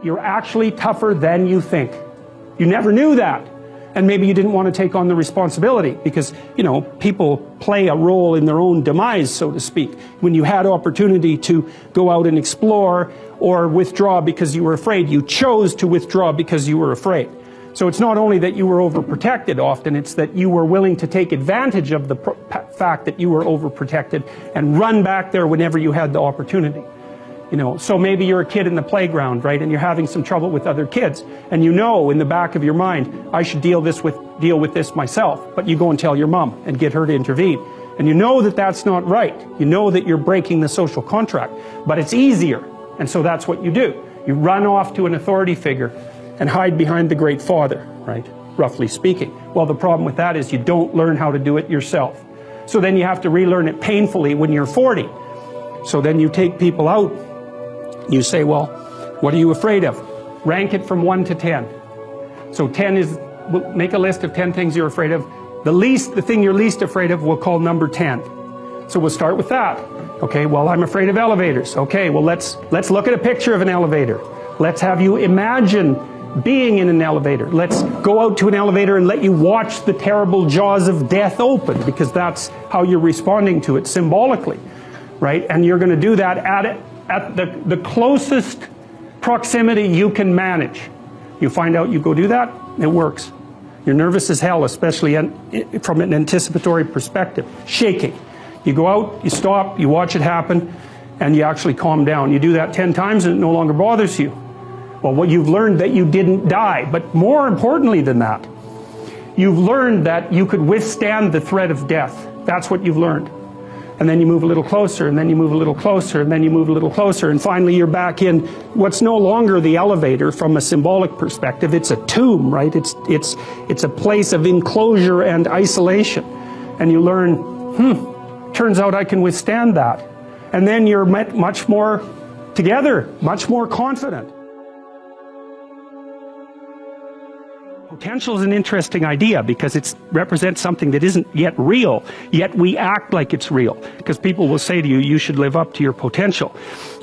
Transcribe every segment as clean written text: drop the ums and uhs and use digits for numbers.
You're actually tougher than you think. You never knew that. And maybe you didn't want to take on the responsibility because, you know, people play a role in their own demise, so to speak. When you had opportunity to go out and explore or withdraw because you were afraid, you chose to withdraw because you were afraid. So it's not only that you were overprotected often, it's that you were willing to take advantage of the fact that you were overprotected and run back there whenever you had the opportunity. You know, so maybe you're a kid in the playground, right, and you're having some trouble with other kids, and you know in the back of your mind, I should deal with this myself, but you go and tell your mom and get her to intervene. And you know that that's not right. You know that you're breaking the social contract, but it's easier, and so that's what you do. You run off to an authority figure and hide behind the Great Father, right, roughly speaking. Well, the problem with that is you don't learn how to do it yourself. So then you have to relearn it painfully when you're 40. So then you take people out. You say, well, what are you afraid of? Rank it from 1 to 10. So 10 is, make a list of 10 things you're afraid of. The thing you're least afraid of, we'll call number 10. So we'll start with that. Okay, well, I'm afraid of elevators. Okay, well, let's look at a picture of an elevator. Let's have you imagine being in an elevator. Let's go out to an elevator and let you watch the terrible jaws of death open, because that's how you're responding to it symbolically, right? And you're going to do that at the closest proximity you can manage. You find out, you go do that, it works. You're nervous as hell, especially from an anticipatory perspective. Shaking. You go out, you stop, you watch it happen, and you actually calm down. You do that 10 times and it no longer bothers you. Well, what you've learned that you didn't die, but more importantly than that, you've learned that you could withstand the threat of death. That's what you've learned. And then you move a little closer, and then you move a little closer, and then you move a little closer, and finally you're back in what's no longer the elevator from a symbolic perspective. It's a tomb, right? It's a place of enclosure and isolation. And you learn, turns out I can withstand that. And then you're much more together, much more confident. Potential is an interesting idea because it represents something that isn't yet real, yet we act like it's real. Because people will say to you, you should live up to your potential.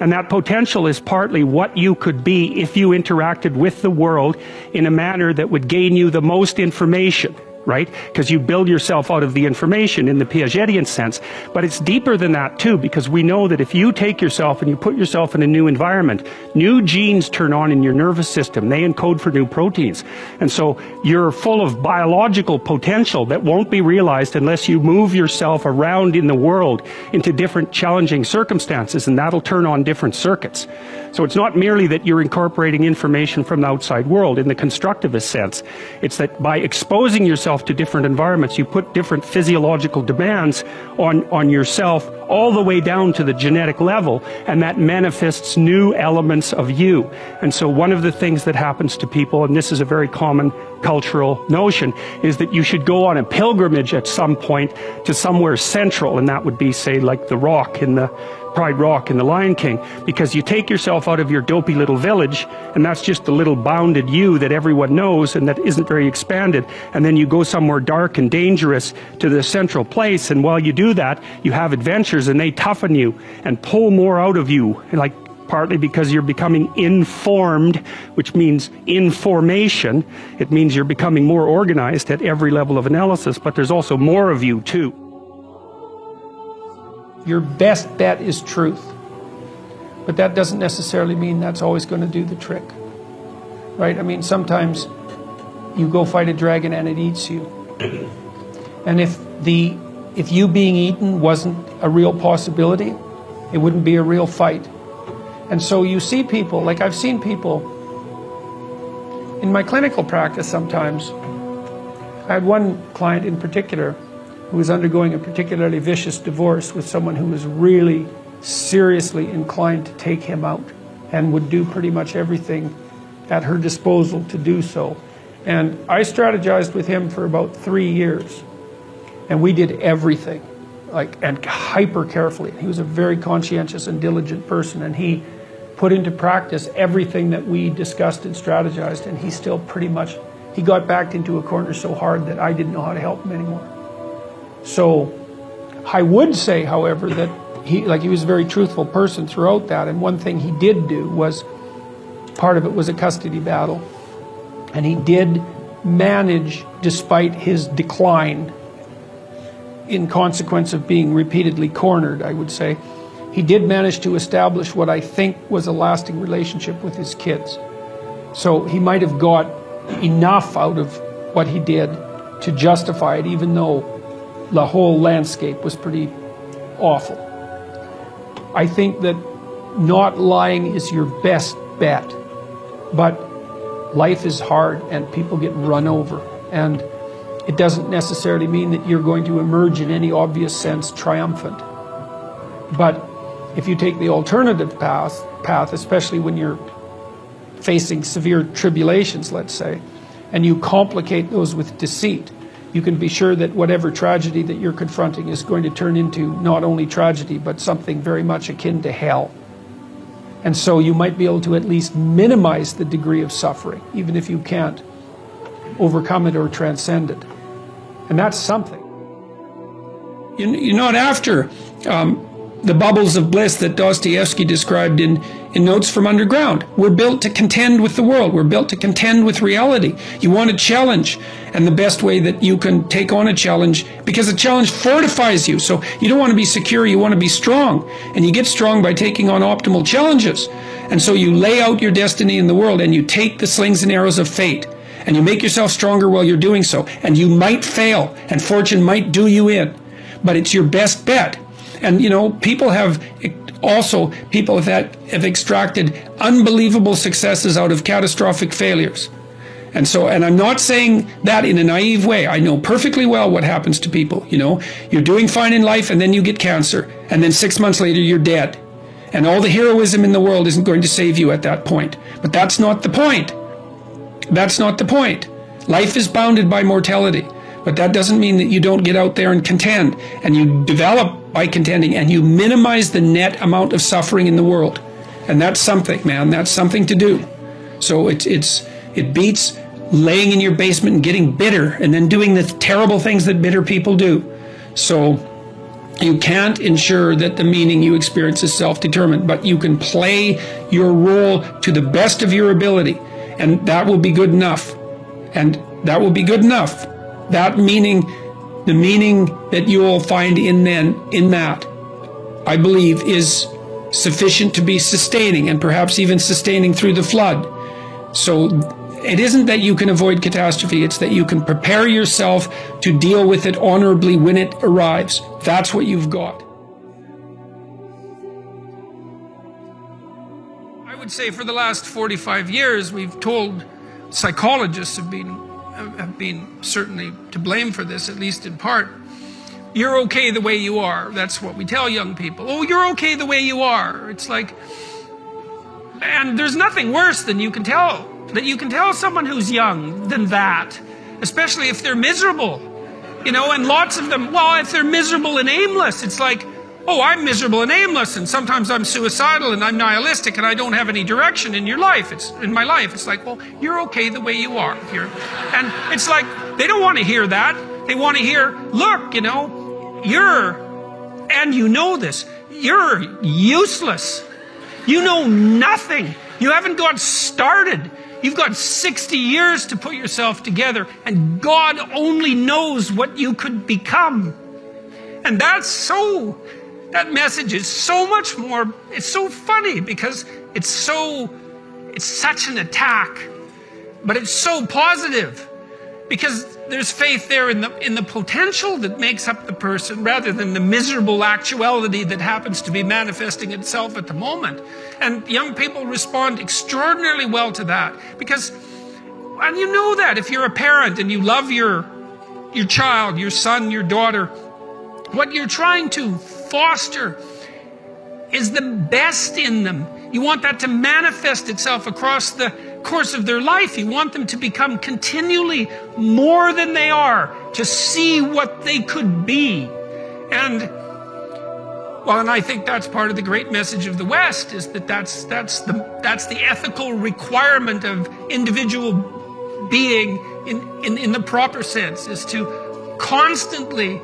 And that potential is partly what you could be if you interacted with the world in a manner that would gain you the most information. Right? Because you build yourself out of the information in the Piagetian sense. But it's deeper than that too, because we know that if you take yourself and you put yourself in a new environment, new genes turn on in your nervous system. They encode for new proteins. And so you're full of biological potential that won't be realized unless you move yourself around in the world into different challenging circumstances, and that'll turn on different circuits. So it's not merely that you're incorporating information from the outside world in the constructivist sense. It's that by exposing yourself to different environments, you put different physiological demands on yourself all the way down to the genetic level, and that manifests new elements of you. And so one of the things that happens to people, and this is a very common cultural notion, is that you should go on a pilgrimage at some point to somewhere central, and that would be, say, like the Rock in the Pride Rock in The Lion King, because you take yourself out of your dopey little village, and that's just the little bounded you that everyone knows and that isn't very expanded, and then you go somewhere dark and dangerous to the central place, and while you do that, you have adventures, and they toughen you and pull more out of you, like partly because you're becoming informed, which means information. It means you're becoming more organized at every level of analysis, but there's also more of you too. Your best bet is truth. But that doesn't necessarily mean that's always going to do the trick. Right? I mean, sometimes you go fight a dragon and it eats you. And if you being eaten wasn't a real possibility, it wouldn't be a real fight. And so you see people, like I've seen people in my clinical practice sometimes. I had one client in particular who was undergoing a particularly vicious divorce with someone who was really seriously inclined to take him out and would do pretty much everything at her disposal to do so. And I strategized with him for about 3 years. And we did everything, and hyper carefully. He was a very conscientious and diligent person, and he put into practice everything that we discussed and strategized, and he still pretty much, he got backed into a corner so hard that I didn't know how to help him anymore. So I would say, however, that he was a very truthful person throughout that, and one thing he did do was Part of it was a custody battle. And he did manage, despite his decline, in consequence of being repeatedly cornered, I would say, he did manage to establish what I think was a lasting relationship with his kids. So he might have got enough out of what he did to justify it, even though the whole landscape was pretty awful. I think that not lying is your best bet, but life is hard and people get run over, and it doesn't necessarily mean that you're going to emerge in any obvious sense triumphant. But if you take the alternative path, especially when you're facing severe tribulations, let's say, and you complicate those with deceit, you can be sure that whatever tragedy that you're confronting is going to turn into not only tragedy, but something very much akin to hell. And so you might be able to at least minimize the degree of suffering, even if you can't overcome it or transcend it. And that's something. You're not after the bubbles of bliss that Dostoevsky described in Notes from Underground. We're built to contend with the world. We're built to contend with reality. You want a challenge, and the best way that you can take on a challenge, because a challenge fortifies you. So you don't want to be secure, you want to be strong. And you get strong by taking on optimal challenges. And so you lay out your destiny in the world, and you take the slings and arrows of fate, and you make yourself stronger while you're doing so. And you might fail, and fortune might do you in, but it's your best bet. And, you know, people have extracted unbelievable successes out of catastrophic failures. And I'm not saying that in a naive way. I know perfectly well what happens to people. You know, you're doing fine in life and then you get cancer. And then 6 months later, you're dead. And all the heroism in the world isn't going to save you at that point. But that's not the point. That's not the point. Life is bounded by mortality. But that doesn't mean that you don't get out there and contend, and you develop by contending, and you minimize the net amount of suffering in the world. And that's something, man. That's something to do. So it beats laying in your basement and getting bitter and then doing the terrible things that bitter people do. So you can't ensure that the meaning you experience is self-determined, but you can play your role to the best of your ability, and that will be good enough. And that will be good enough. That meaning, the meaning that you will find in that, I believe, is sufficient to be sustaining, and perhaps even sustaining through the flood. So it isn't that you can avoid catastrophe, it's that you can prepare yourself to deal with it honorably when it arrives. That's what you've got. I would say for the last 45 years, we've told, psychologists have been certainly to blame for this, at least in part. You're okay the way you are. That's what we tell young people. Oh, you're okay the way you are. It's like, and there's nothing worse than you can tell someone who's young than that, especially if they're miserable. You know, and lots of them, well, if they're miserable and aimless, it's like, oh, I'm miserable and aimless, and sometimes I'm suicidal and I'm nihilistic and I don't have any direction in your life. In my life. It's like, well, you're okay the way you are. And it's like, they don't want to hear that. They want to hear, look, you know, and you know this, you're useless. You know nothing. You haven't got started. You've got 60 years to put yourself together, and God only knows what you could become. And that message is so much more, it's so funny because it's such an attack, but it's so positive because there's faith there in the potential that makes up the person rather than the miserable actuality that happens to be manifesting itself at the moment. And young people respond extraordinarily well to that because, and you know that if you're a parent and you love your child, your son, your daughter, what you're trying to foster is the best in them. You want that to manifest itself across the course of their life. You want them to become continually more than they are, to see what they could be. And I think that's part of the great message of the West, is that's the ethical requirement of individual being in the proper sense, is to constantly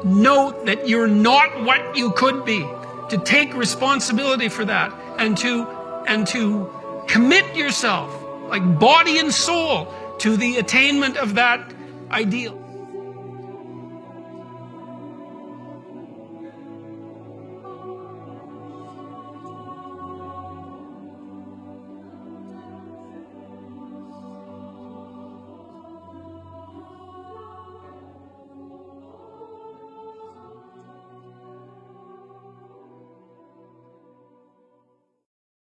note that you're not what you could be, to take responsibility for that, and to commit yourself, like body and soul, to the attainment of that ideal.